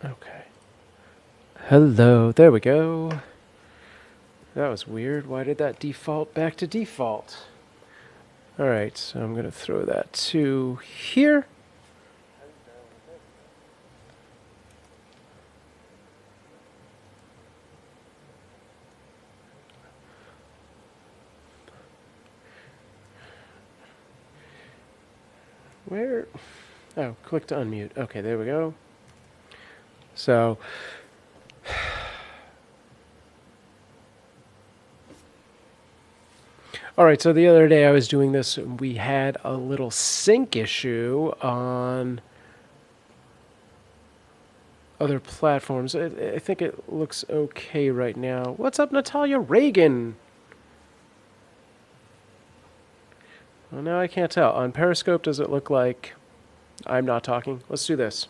Okay. Hello, there we go. That was weird. Why did that default back to default? Alright, so I'm going to throw that to here. Where? Oh, click to unmute. Okay, there we go. So, alright, so the other day I was doing this, and we had a little sync issue on other platforms. I think it looks okay right now. What's up, Natalia Reagan? Well, now I can't tell. On Periscope, does it look like I'm not talking? Let's do this.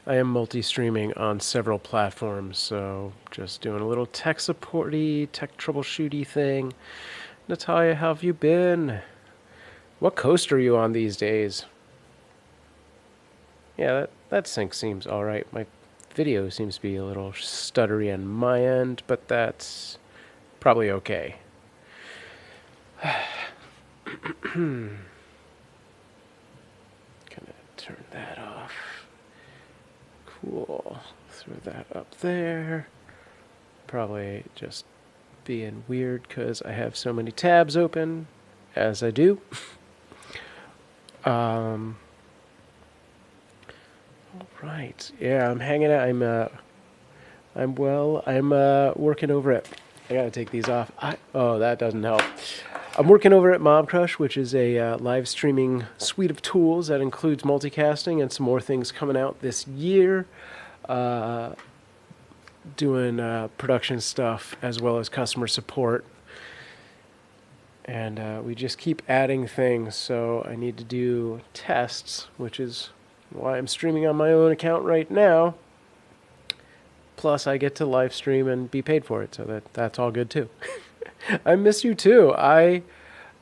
I am multi-streaming on several platforms, so just doing a little tech supporty, tech troubleshooty thing. Natalia, how have you been? What coast are you on these days? Yeah, that sync seems alright. My video seems to be a little stuttery on my end, but that's probably okay. Gonna turn that off. Cool. Throw that up there. Probably just being weird because I have so many tabs open, as I do. All right. Yeah, I'm hanging out. I'm working over it. I gotta take these off. Oh, that doesn't help. I'm working over at Mobcrush, which is a live streaming suite of tools that includes multicasting and some more things coming out this year. Doing production stuff as well as customer support. And we just keep adding things, so I need to do tests, which is why I'm streaming on my own account right now. Plus, I get to live stream and be paid for it, so that's all good too. I miss you too. I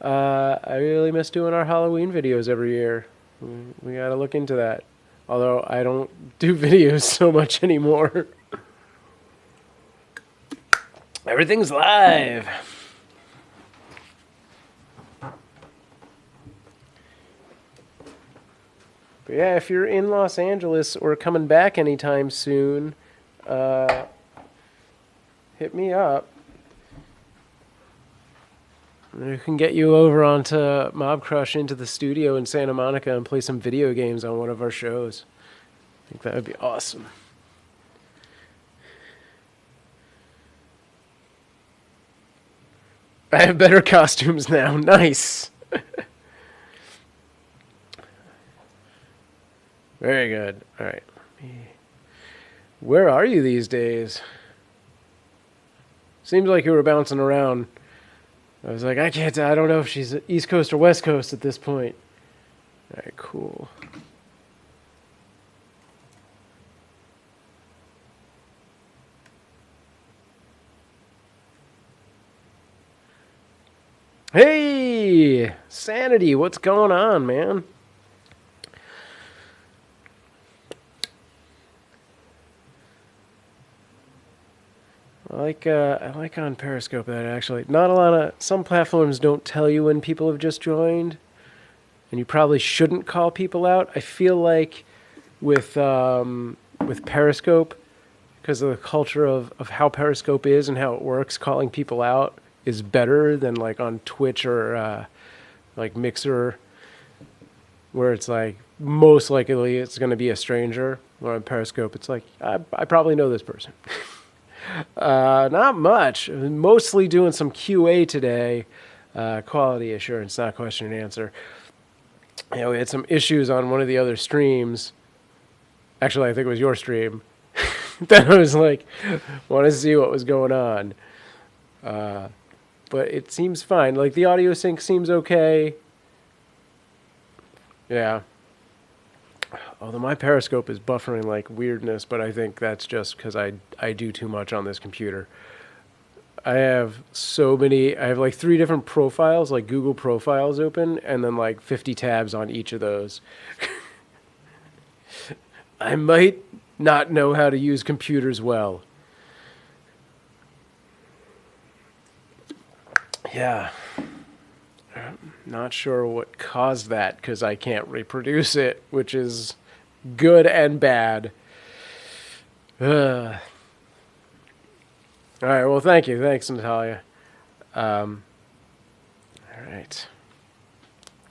really miss doing our Halloween videos every year. We gotta look into that. Although I don't do videos so much anymore. Everything's live. But yeah, if you're in Los Angeles or coming back anytime soon, hit me up. I can get you over onto Mobcrush into the studio in Santa Monica and play some video games on one of our shows. I think that would be awesome. I have better costumes now. Nice. Very good. All right. Where are you these days? Seems like you were bouncing around. I was like, I don't know if she's East Coast or West Coast at this point. All right, cool. Hey, Sanity, what's going on, man? I like on Periscope that actually not a lot of some platforms don't tell you when people have just joined, and you probably shouldn't call people out. I feel like with Periscope, because of the culture of how Periscope is and how it works, calling people out is better than like on Twitch or like Mixer, where it's like most likely it's going to be a stranger. Or on Periscope, it's like I probably know this person. Not much. Mostly doing some QA today, quality assurance, not question and answer. You know, we had some issues on one of the other streams. Actually, I think it was your stream. Then I was like, want to see what was going on. But it seems fine. Like the audio sync seems okay. Yeah. Although my Periscope is buffering like weirdness, but I think that's just because I do too much on this computer. I have so many. I have like 3 different profiles, like Google profiles open, and then like 50 tabs on each of those. I might not know how to use computers well. Yeah. I'm not sure what caused that because I can't reproduce it, which is good and bad. All right, well, thank you. Thanks, Natalia. All right.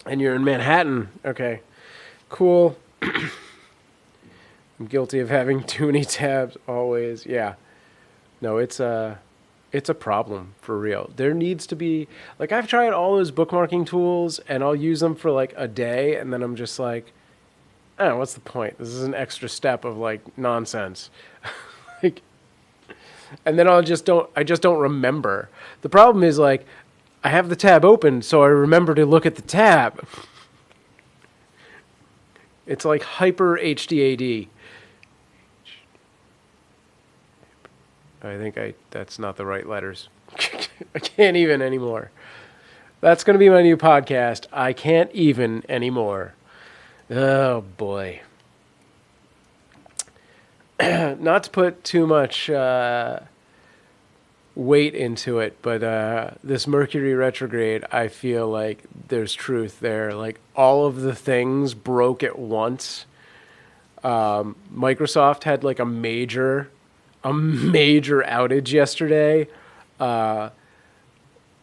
And you're in Manhattan. Okay, cool. I'm guilty of having too many tabs always. Yeah. No, it's a problem for real. There needs to be, like, I've tried all those bookmarking tools and I'll use them for like a day and then I'm just like, I don't know, what's the point? This is an extra step of like nonsense. Like, and then I just don't remember. The problem is like, I have the tab open, so I remember to look at the tab. It's like hyper HDAD. I think that's not the right letters. I can't even anymore. That's going to be my new podcast. I can't even anymore. Oh, boy. Not to put too much weight into it, but this Mercury retrograde, I feel like there's truth there. Like, all of the things broke at once. Microsoft had like a major outage yesterday.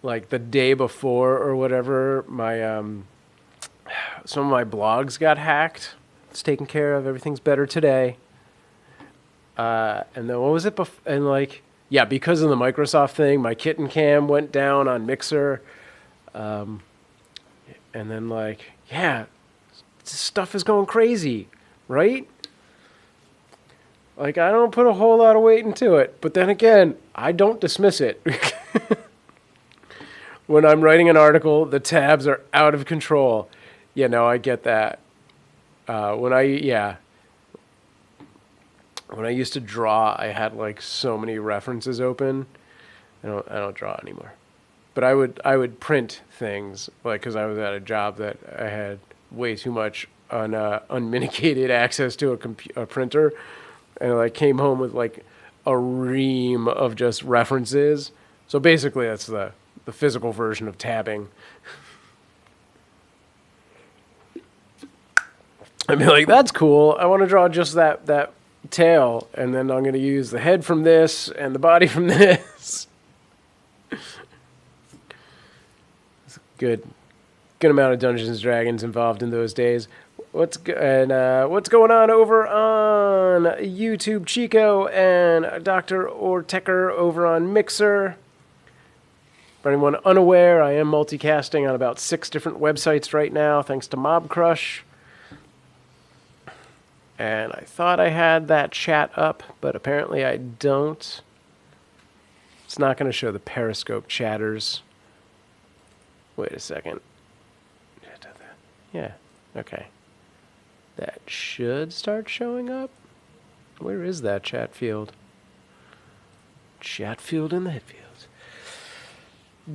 Like the day before or whatever, my some of my blogs got hacked. It's taken care of. Everything's better today. And then what was it? And like, yeah, because of the Microsoft thing, my kitten cam went down on Mixer. And then like, yeah, stuff is going crazy, right? Like, I don't put a whole lot of weight into it. But then again, I don't dismiss it. When I'm writing an article, the tabs are out of control. Yeah, no, I get that. When I used to draw, I had like so many references open. I don't draw anymore. But I would print things, like, because I was at a job that I had way too much unmitigated access to a printer. And I like came home with like a ream of just references. So basically that's the physical version of tabbing. I'd be like, that's cool. I want to draw just that tail. And then I'm going to use the head from this and the body from this. It's a good amount of Dungeons and Dragons involved in those days. What's going on over on YouTube? Chico and Dr. Ortecker over on Mixer. For anyone unaware, I am multicasting on about 6 different websites right now, thanks to Mobcrush. And I thought I had that chat up, but apparently I don't. It's not going to show the Periscope chatters. Wait a second. Yeah, okay. That should start showing up. Where is that chat field? Chat field in the head fields.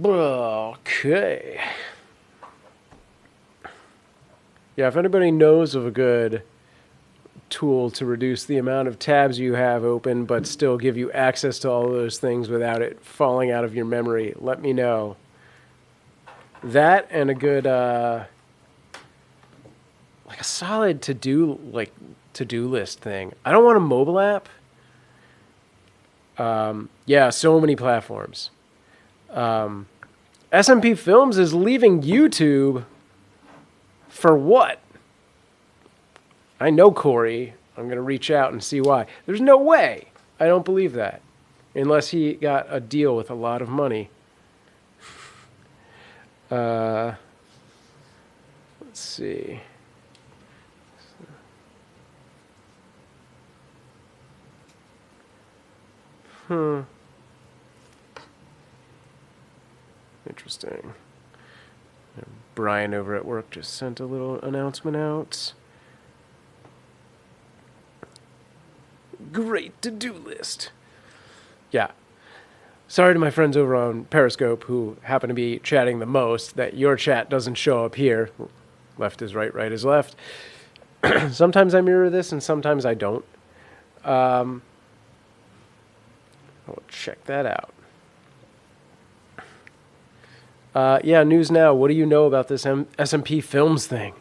Okay. Yeah, if anybody knows of a good tool to reduce the amount of tabs you have open but still give you access to all those things without it falling out of your memory, let me know. That and a good like a solid to-do list thing. I don't want a mobile app. Yeah, so many platforms. SMP Films is leaving YouTube for what? I know Corey. I'm going to reach out and see why. There's no way. I don't believe that. Unless he got a deal with a lot of money. Let's see. Interesting. Brian over at work just sent a little announcement out. Great to-do list. Yeah. Sorry to my friends over on Periscope who happen to be chatting the most that your chat doesn't show up here. Left is right, right is left. Sometimes I mirror this and sometimes I don't. I'll check that out. Yeah, news now. What do you know about this SMP Films thing?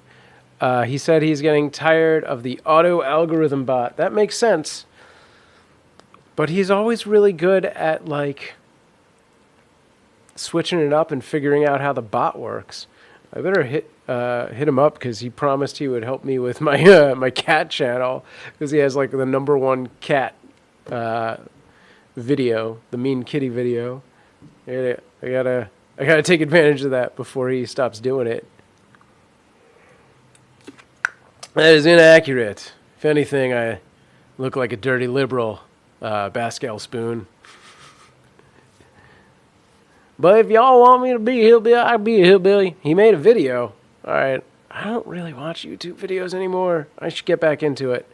He said he's getting tired of the auto algorithm bot. That makes sense. But he's always really good at, like, switching it up and figuring out how the bot works. I better hit him up because he promised he would help me with my my cat channel because he has, like, the #1 cat video, the mean kitty video. I gotta take advantage of that before he stops doing it. That is inaccurate. If anything, I look like a dirty liberal. Bascal Spoon. But if y'all want me to be a hillbilly, I'll be a hillbilly. He made a video. Alright. I don't really watch YouTube videos anymore. I should get back into it.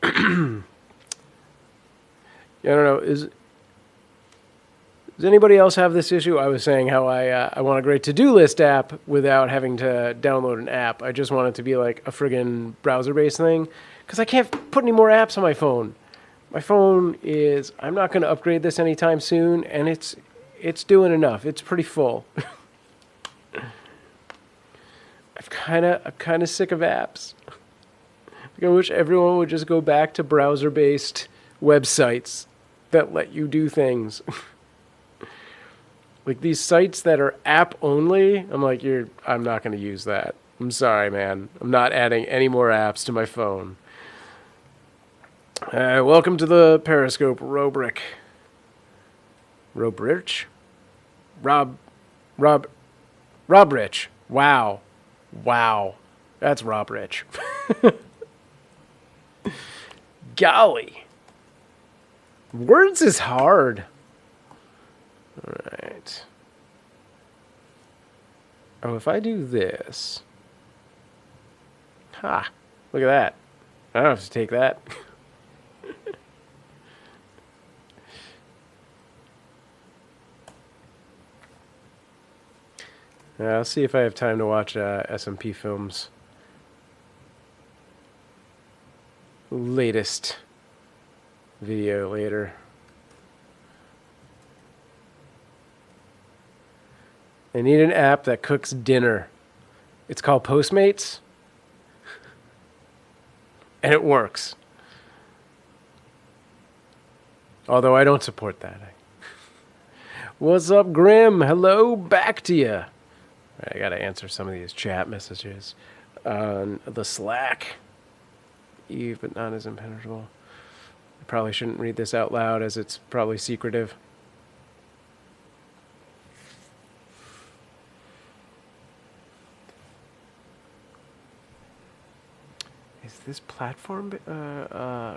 I don't know. Does anybody else have this issue? I was saying how I want a great to-do list app without having to download an app. I just want it to be like a friggin' browser-based thing. Because I can't put any more apps on my phone. My phone is, I'm not going to upgrade this anytime soon, and it's doing enough. It's pretty full. I'm kind of sick of apps. I wish everyone would just go back to browser-based websites that let you do things. Like these sites that are app only, I'm like, I'm not going to use that. I'm sorry, man. I'm not adding any more apps to my phone. Welcome to the Periscope, Robrick. Robrich? Robrich. Wow. That's Robrich. Golly. Words is hard. Alright. Oh, if I do this. Ha. Look at that. I don't have to take that. I'll see if I have time to watch SMP Films' latest video later. I need an app that cooks dinner. It's called Postmates. And it works. Although I don't support that. What's up, Grim? Hello, back to you. I gotta answer some of these chat messages on the Slack. Eve, but not as impenetrable. I probably shouldn't read this out loud as it's probably secretive. Is this platform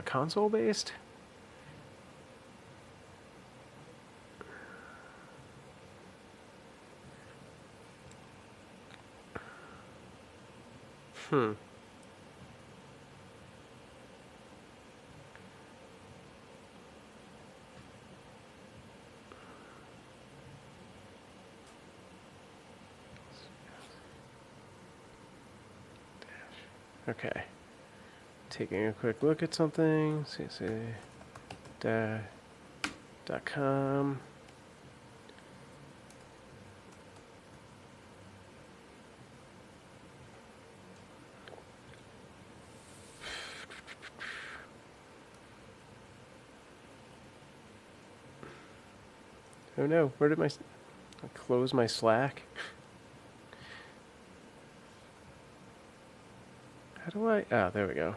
console based? Okay. Taking a quick look at something. CC.com. Oh no, where did I close my Slack? How do I? Oh, there we go.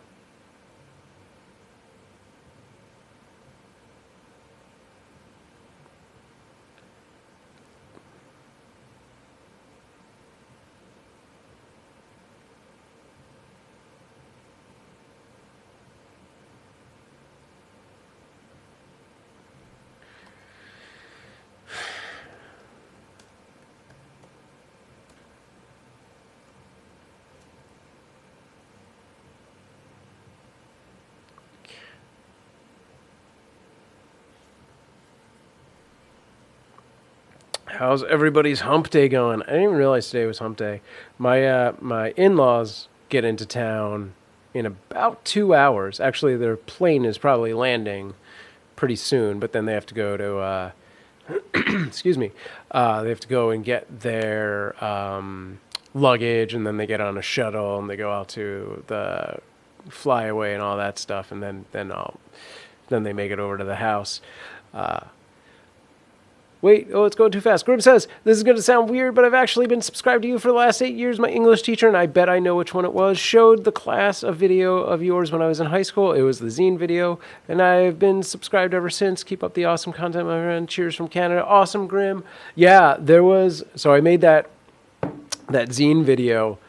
How's everybody's hump day going? I didn't even realize today was hump day. My in-laws get into town in about 2 hours. Actually, their plane is probably landing pretty soon, but then they have to go to excuse me. They have to go and get their luggage, and then they get on a shuttle and they go out to the flyaway and all that stuff, and then they make it over to the house. Wait, oh, it's going too fast. Grim says, this is going to sound weird, but I've actually been subscribed to you for the last 8 years. My English teacher, and I bet I know which one it was, showed the class a video of yours when I was in high school. It was the zine video, and I've been subscribed ever since. Keep up the awesome content, my friend. Cheers from Canada. Awesome, Grim. Yeah, so I made that zine video,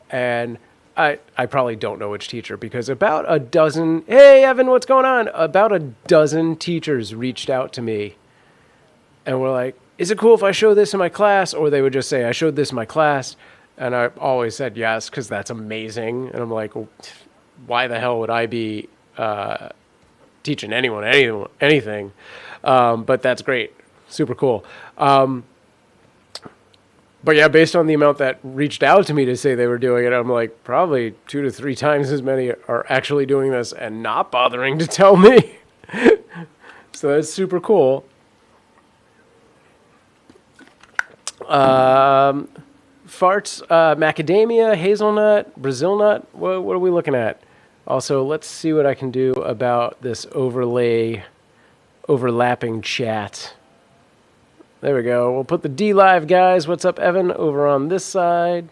and I probably don't know which teacher, because about a dozen, hey, Evan, what's going on? About a dozen teachers reached out to me. And we're like, is it cool if I show this in my class? Or they would just say, I showed this in my class. And I always said yes, because that's amazing. And I'm like, well, why the hell would I be teaching anyone anything? But that's great. Super cool. But yeah, based on the amount that reached out to me to say they were doing it, I'm like, probably 2 to 3 times as many are actually doing this and not bothering to tell me. So that's super cool. Farts, macadamia, hazelnut, Brazil nut. What are we looking at? Also, let's see what I can do about this overlapping chat. There we go. We'll put the D Live guys. What's up, Evan? Over on this side.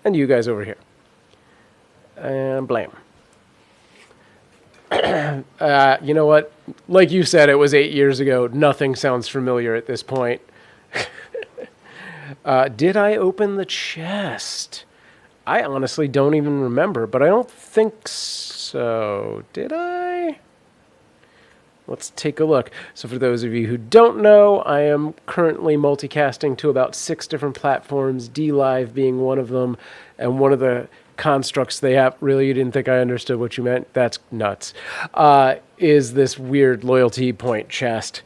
And you guys over here. And blam. You know what? Like you said, it was 8 years ago. Nothing sounds familiar at this point. Did I open the chest? I honestly don't even remember, but I don't think so. Did I? Let's take a look. So for those of you who don't know, I am currently multicasting to about 6 different platforms, DLive being one of them, and one of the constructs they have, really, you didn't think I understood what you meant? That's nuts. Is this weird loyalty point chest.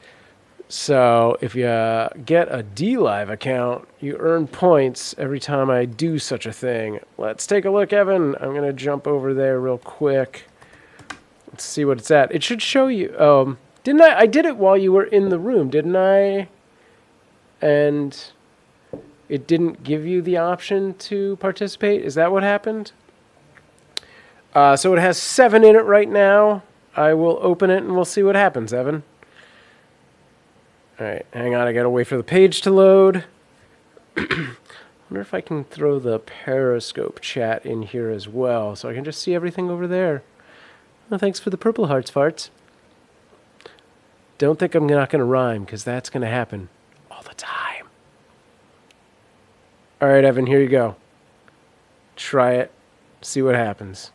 So if you get a DLive account, you earn points every time I do such a thing. Let's take a look, Evan. I'm going to jump over there real quick. Let's see what it's at. It should show you. Didn't I? I did it while you were in the room, didn't I? And it didn't give you the option to participate? Is that what happened? So it has 7 in it right now. I will open it and we'll see what happens, Evan. All right, hang on. I got to wait for the page to load. I wonder if I can throw the Periscope chat in here as well, so I can just see everything over there. Well, thanks for the purple hearts, farts. Don't think I'm not going to rhyme, because that's going to happen all the time. All right, Evan, here you go. Try it. See what happens.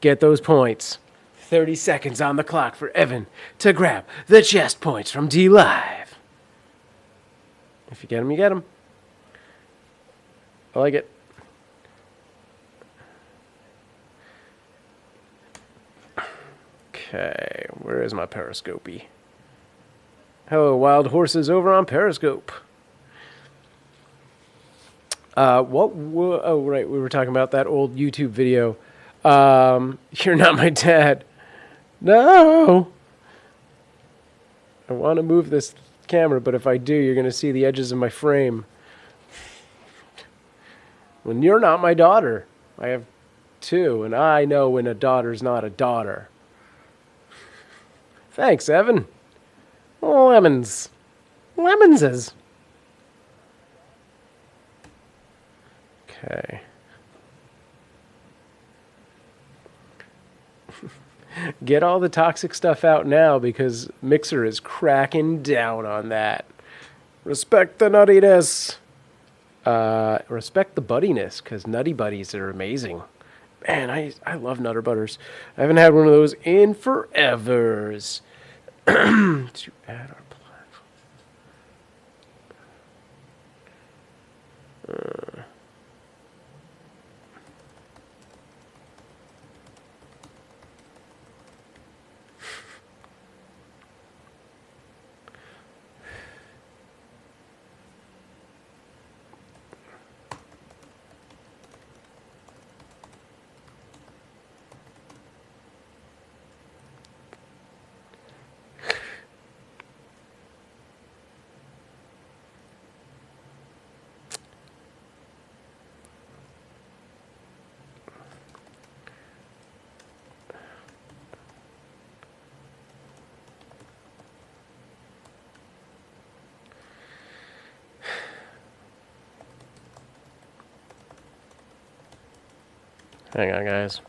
Get those points. 30 seconds on the clock for Evan to grab the chest points from DLive. If you get them, you get them. I like it. Okay, where is my Periscopey? Hello, wild horses over on Periscope. Oh, right, we were talking about that old YouTube video. You're not my dad. No! I want to move this camera, but if I do, you're going to see the edges of my frame. When you're not my daughter. I have 2, and I know when a daughter's not a daughter. Thanks, Evan. Lemons. Lemonses. Okay. Get all the toxic stuff out now because Mixer is cracking down on that. Respect the nuttiness. Respect the buddiness because Nutty Buddies are amazing. Man, I love Nutter Butters. I haven't had one of those in forevers. To add our platform. Hang on, guys.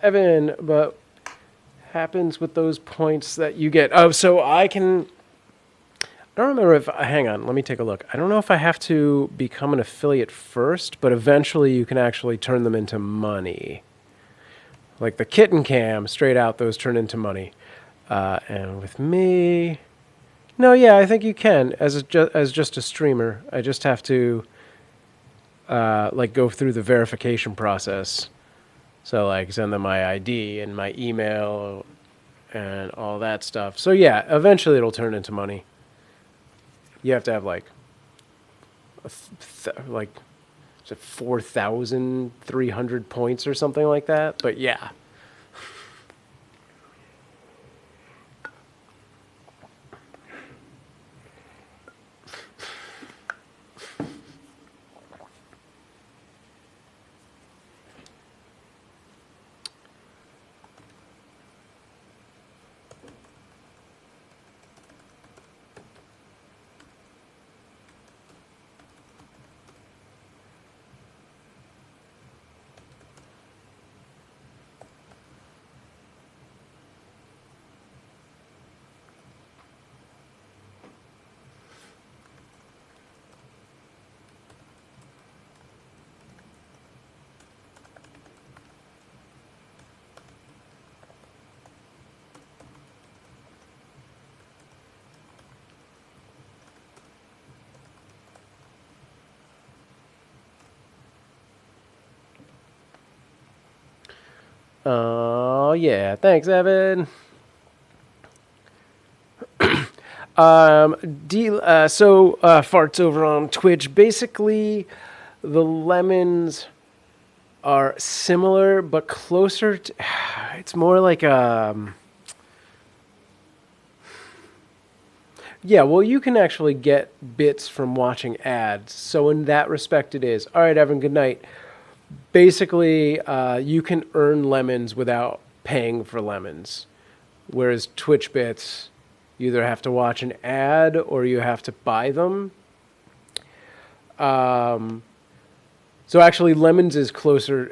Evan, but happens with those points that you get? Oh, so I can... I don't remember if... Hang on, let me take a look. I don't know if I have to become an affiliate first, but eventually you can actually turn them into money. Like the kitten cam, straight out, those turn into money. And with me... No, yeah, I think you can as just a streamer. I just have to like go through the verification process. So like send them my ID and my email and all that stuff. So yeah, eventually it'll turn into money. You have to have like like 4,300 points or something like that. But yeah. Oh, yeah. Thanks, Evan. Farts over on Twitch. Basically, the lemons are similar, but closer to... It's more like yeah, well, you can actually get bits from watching ads. So in that respect, it is. All right, Evan, good night. Basically, you can earn lemons without paying for lemons. Whereas Twitch bits, you either have to watch an ad or you have to buy them. So actually, lemons is closer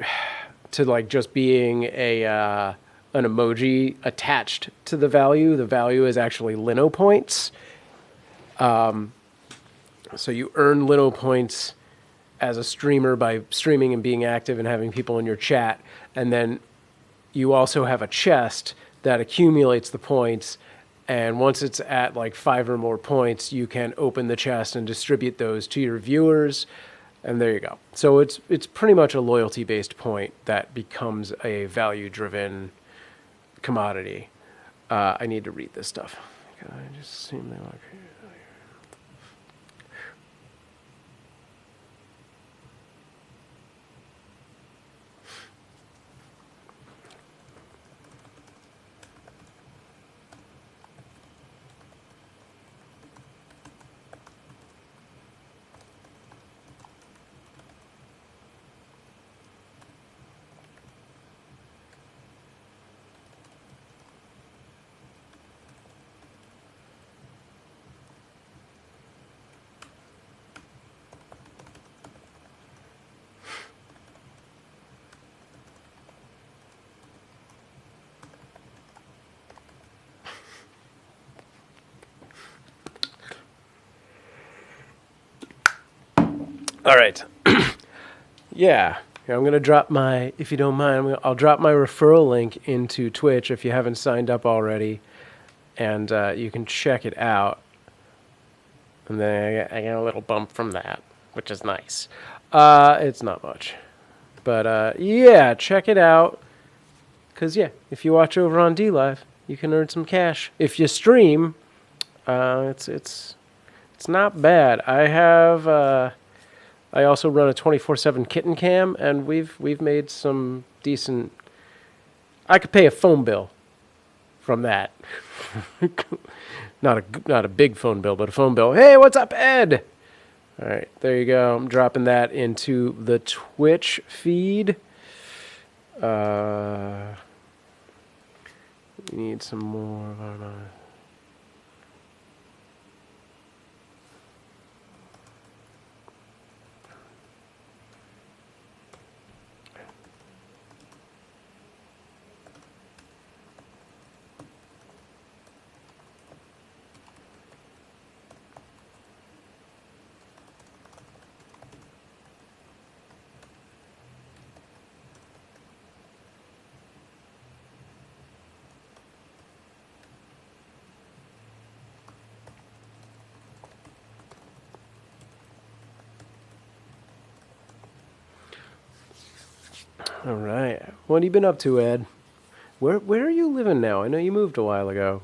to like just being an emoji attached to the value. The value is actually Lino points. So you earn Lino points as a streamer by streaming and being active and having people in your chat. And then you also have a chest that accumulates the points. And once it's at like 5 or more points, you can open the chest and distribute those to your viewers. And there you go. So it's pretty much a loyalty-based point that becomes a value-driven commodity. I need to read this stuff. I just seem like... All right. Yeah. I'm going to drop my, if you don't mind, I'll drop my referral link into Twitch if you haven't signed up already. And you can check it out. And then I get a little bump from that, which is nice. It's not much. But yeah, check it out. Because, yeah, if you watch over on DLive, you can earn some cash. If you stream, it's not bad. I also run a 24/7 kitten cam, and we've made some decent. I could pay a phone bill from that. Not a big phone bill, but a phone bill. Hey, what's up, Ed? All right, there you go. I'm dropping that into the Twitch feed. We need some more. All right. What have you been up to, Ed? Where are you living now? I know you moved a while ago.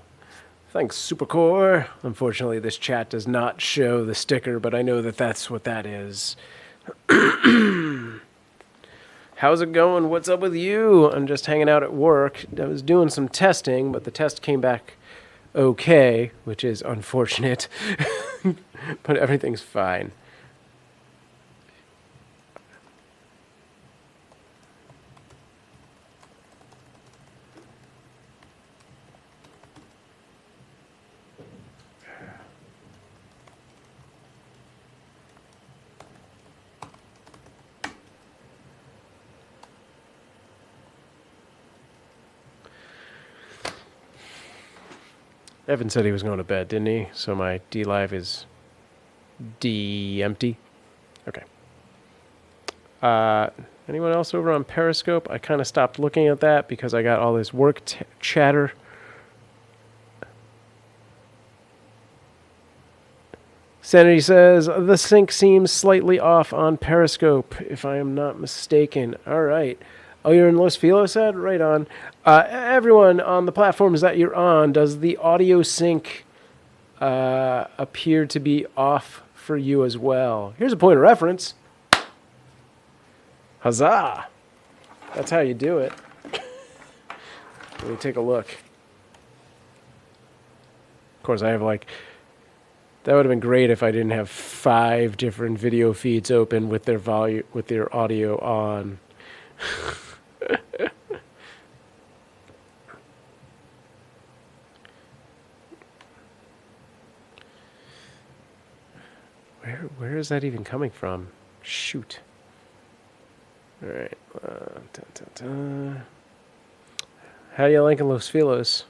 Thanks, Supercore. Unfortunately, this chat does not show the sticker, but I know that that's what that is. How's it going? What's up with you? I'm just hanging out at work. I was doing some testing, but the test came back okay, which is unfortunate. But everything's fine. Evan said he was going to bed, didn't he? So my DLive is empty. Okay. Anyone else over on Periscope? I kind of stopped looking at that because I got all this work chatter. Sanity says, the sync seems slightly off on Periscope, if I am not mistaken. All right. Oh, you're in Los Feliz, Ed? Right on. Everyone on the platforms that you're on, does the audio sync appear to be off for you as well? Here's a point of reference. Huzzah! That's how you do it. Let me take a look. Of course, I have like... That would have been great if I didn't have 5 different video feeds open with their audio on. Where is that even coming from? Shoot. All right. How do you like in Los Feliz?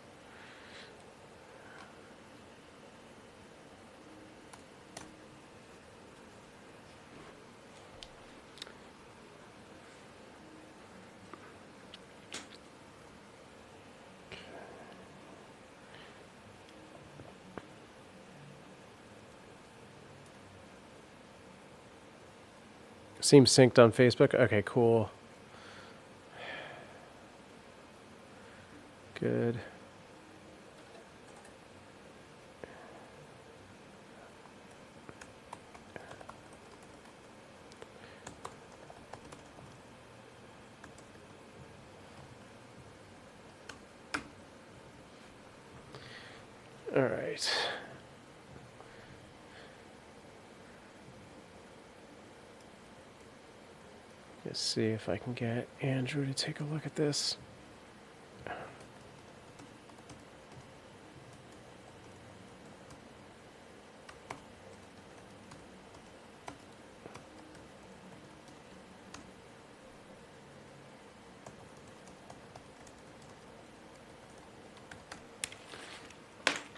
Seems synced on Facebook. Okay, cool. Good. All right. Let's see if I can get Andrew to take a look at this.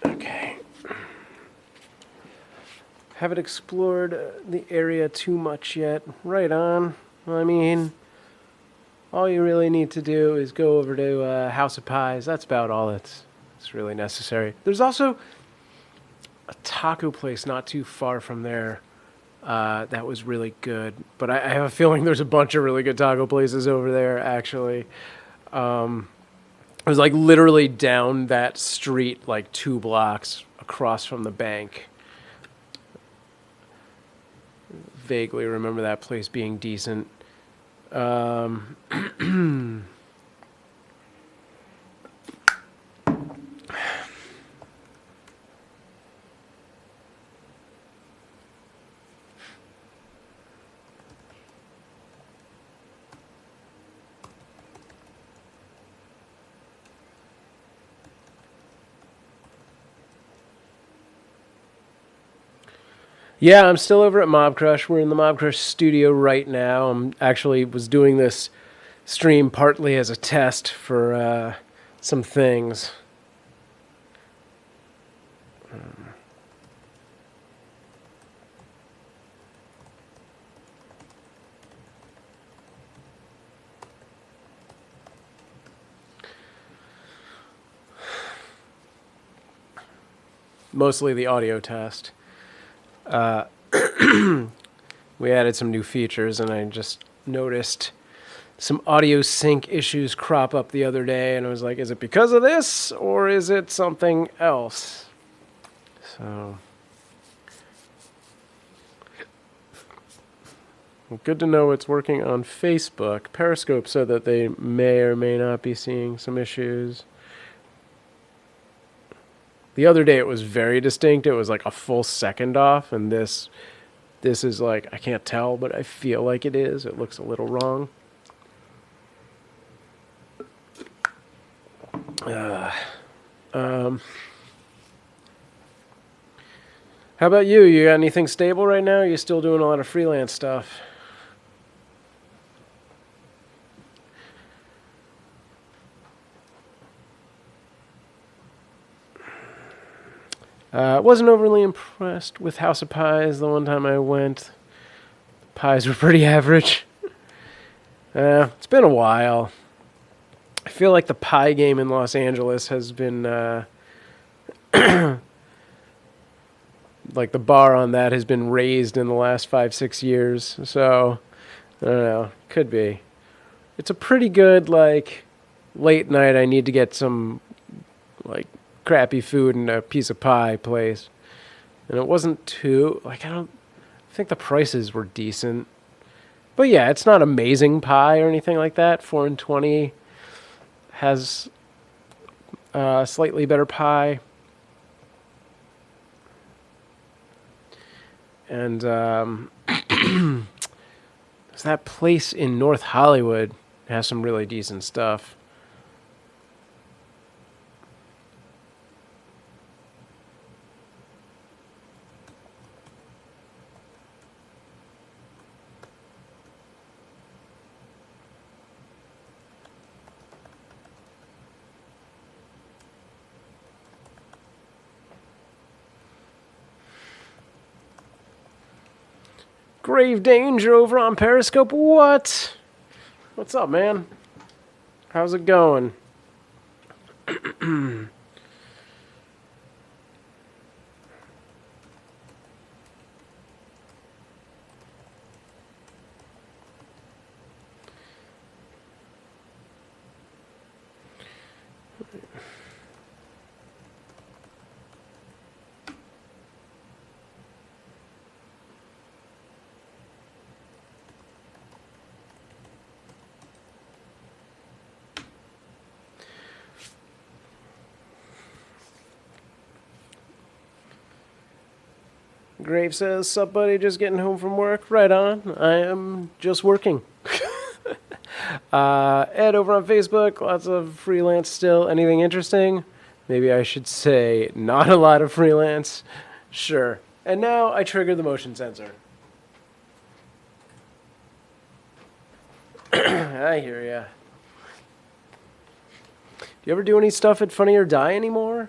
Okay. Haven't explored the area too much yet. Right on. I mean, all you really need to do is go over to House of Pies. That's about all that's really necessary. There's also a taco place not too far from there that was really good. But I have a feeling there's a bunch of really good taco places over there, actually. I was like literally down that street, like 2 blocks across from the bank. Vaguely remember that place being decent. Yeah, I'm still over at Mobcrush. We're in the Mobcrush studio right now. I'm actually was doing this stream partly as a test for some things. Mostly the audio test. We added some new features, and I just noticed some audio sync issues crop up the other day, and I was like, is it because of this, or is it something else? So, good to know it's working on Facebook. Periscope said that they may or may not be seeing some issues. The other day it was very distinct. It was like a full second off, and this is like, I can't tell, but I feel like it is. It looks a little wrong. How about you? You got anything stable right now? Or are you still doing a lot of freelance stuff? Wasn't overly impressed with House of Pies the one time I went. The pies were pretty average. It's been a while. I feel like the pie game in Los Angeles has been... like the bar on that has been raised in the last 5-6 years. So, I don't know. Could be. It's a pretty good, like, late night, I need to get some, like, crappy food and a piece of pie place. And it wasn't too, like, I think the prices were decent. But yeah, it's not amazing pie or anything like that. 4 and 20 has slightly better pie. And there's that place in North Hollywood that has some really decent stuff. Grave danger over on Periscope. What? What's up, man? How's it going? Grave says, sup buddy, just getting home from work. Right on. I am just working. Ed over on Facebook, lots of freelance still. Anything interesting? Maybe I should say not a lot of freelance. Sure. And now I trigger the motion sensor. I hear ya. Do you ever do any stuff at Funny or Die anymore?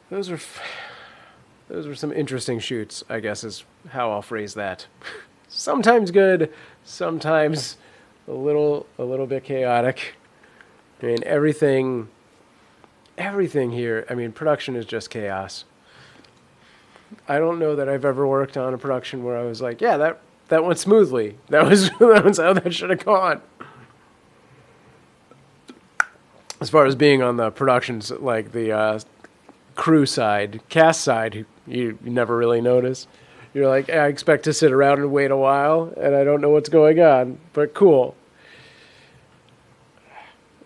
Those were some interesting shoots, I guess is how I'll phrase that. Sometimes good, sometimes a little bit chaotic. I mean, everything here, I mean, production is just chaos. I don't know that I've ever worked on a production where I was like, yeah, that went smoothly. That was how that should have gone. as far as being on the productions, like the crew side, cast side, you never really notice. You're like, I expect to sit around and wait a while, and I don't know what's going on, but cool.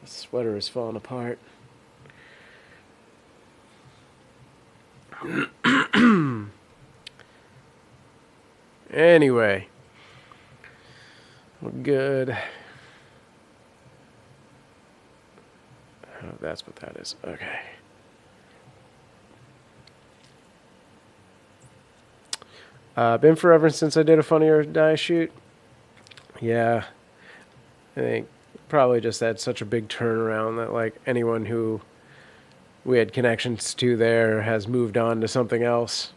The sweater is falling apart. Anyway, we're good. Oh, that's what that is. Okay. Been forever since I did a Funny or Die shoot. Yeah. I think probably just had such a big turnaround that like anyone who we had connections to there has moved on to something else.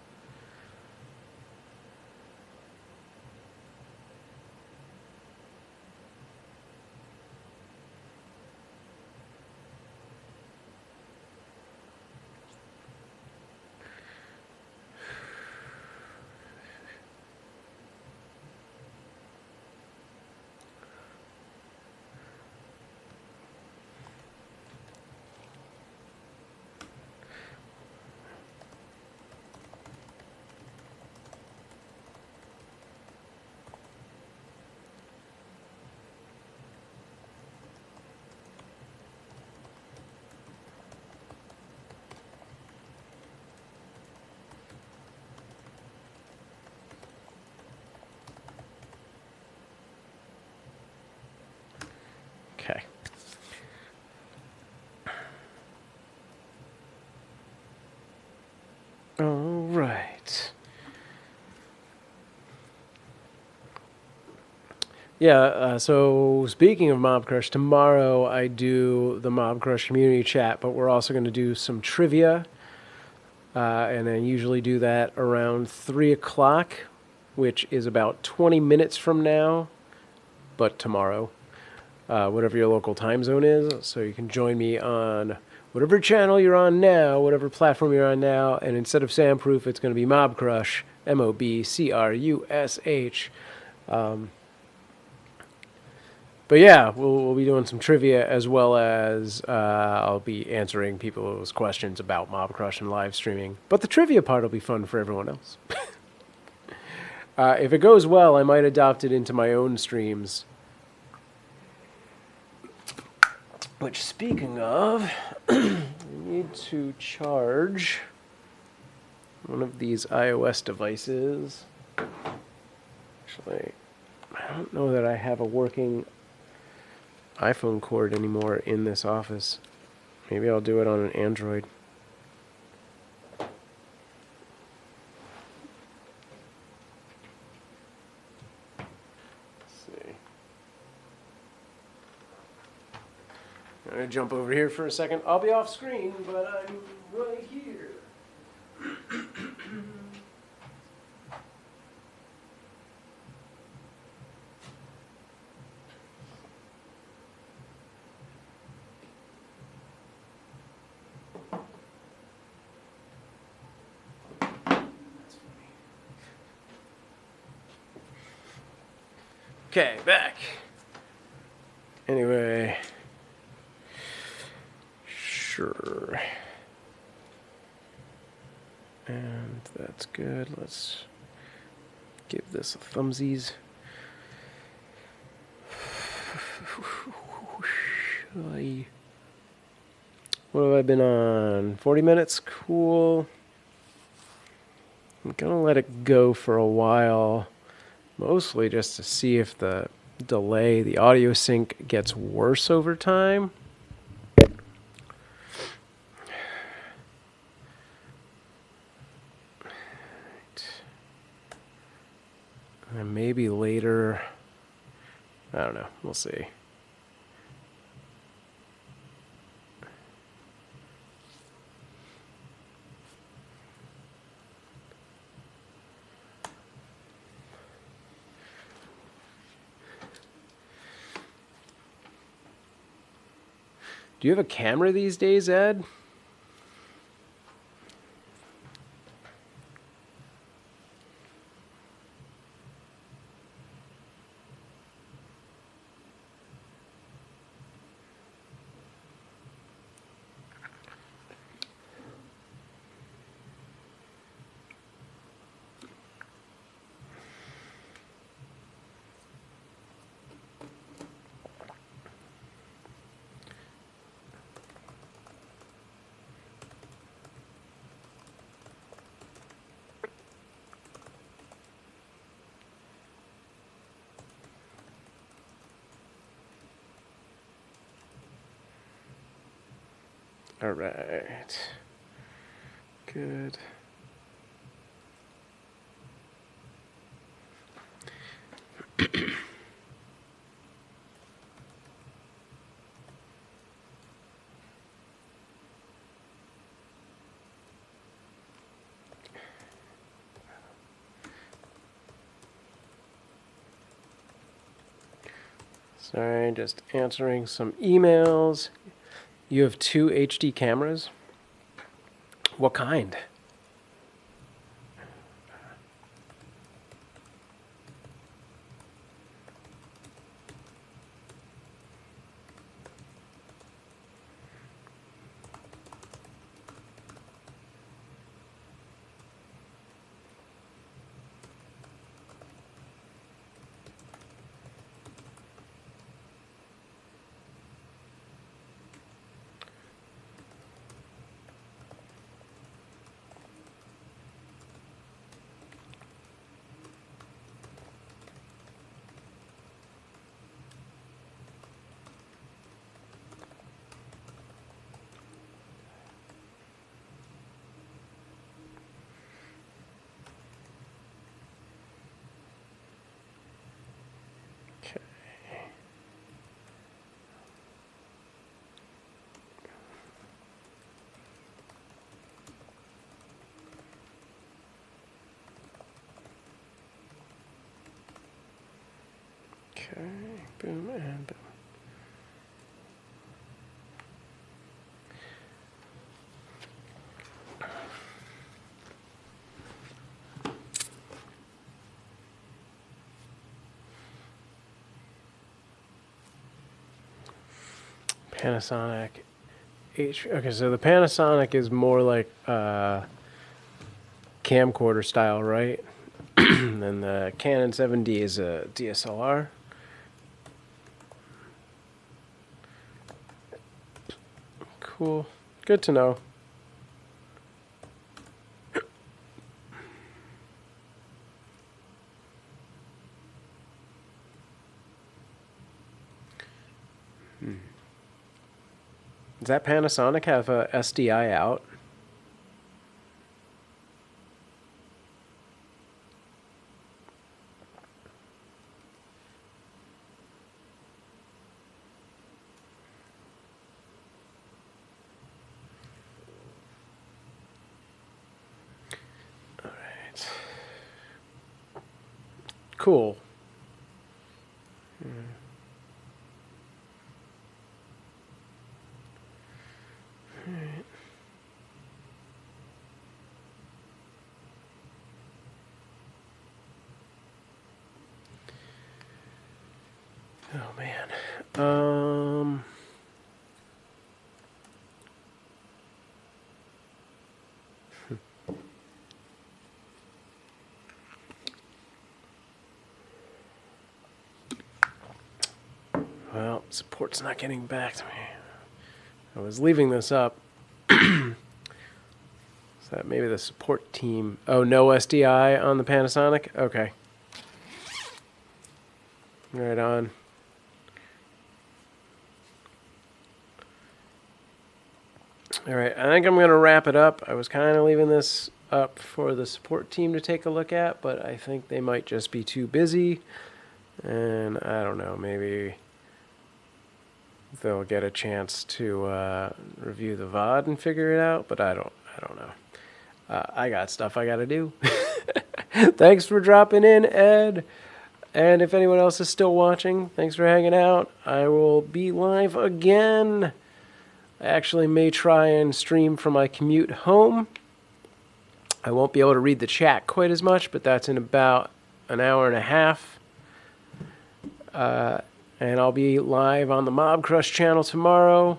Okay. All right. Yeah, so speaking of Mobcrush, tomorrow I do the Mobcrush community chat, but we're also going to do some trivia. And I usually do that around 3 o'clock, which is about 20 minutes from now, but tomorrow. Whatever your local time zone is. So you can join me on whatever channel you're on now, whatever platform you're on now, and instead of Soundproof, it's going to be Mobcrush, Mobcrush. But yeah, we'll be doing some trivia as well as I'll be answering people's questions about Mobcrush and live streaming. But the trivia part will be fun for everyone else. If it goes well, I might adopt it into my own streams. Which, speaking of, I need to charge one of these iOS devices. Actually, I don't know that I have a working iPhone cord anymore in this office. Maybe I'll do it on an Android. I'm going to jump over here for a second. I'll be off screen, but I'm right here. Okay, back. Anyway. Sure. And that's good. Let's give this a thumbsies. What have I been on? 40 minutes? Cool. I'm gonna let it go for a while. Mostly just to see if the delay, the audio sync gets worse over time. And maybe later, I don't know, we'll see. Do you have a camera these days, Ed? All right. Good. Sorry, just answering some emails. You have 2 HD cameras? What kind? Okay, boom and boom. Panasonic okay, so the Panasonic is more like camcorder style, right? And the Canon 7D is a DSLR. Cool. Good to know. Does that Panasonic have a SDI out? All right. Cool. Oh man. Well, support's not getting back to me. I was leaving this up. Is that maybe the support team? Oh, no SDI on the Panasonic? Okay. Right on. All right, I think I'm going to wrap it up. I was kind of leaving this up for the support team to take a look at, but I think they might just be too busy. And I don't know, maybe they'll get a chance to review the VOD and figure it out, but I don't know. I got stuff I got to do. Thanks for dropping in, Ed. And if anyone else is still watching, thanks for hanging out. I will be live again. I actually may try and stream from my commute home. I won't be able to read the chat quite as much, but that's in about an hour and a half. And I'll be live on the Mobcrush channel tomorrow.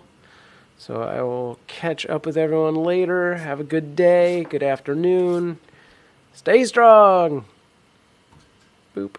So I will catch up with everyone later. Have a good day, good afternoon. Stay strong!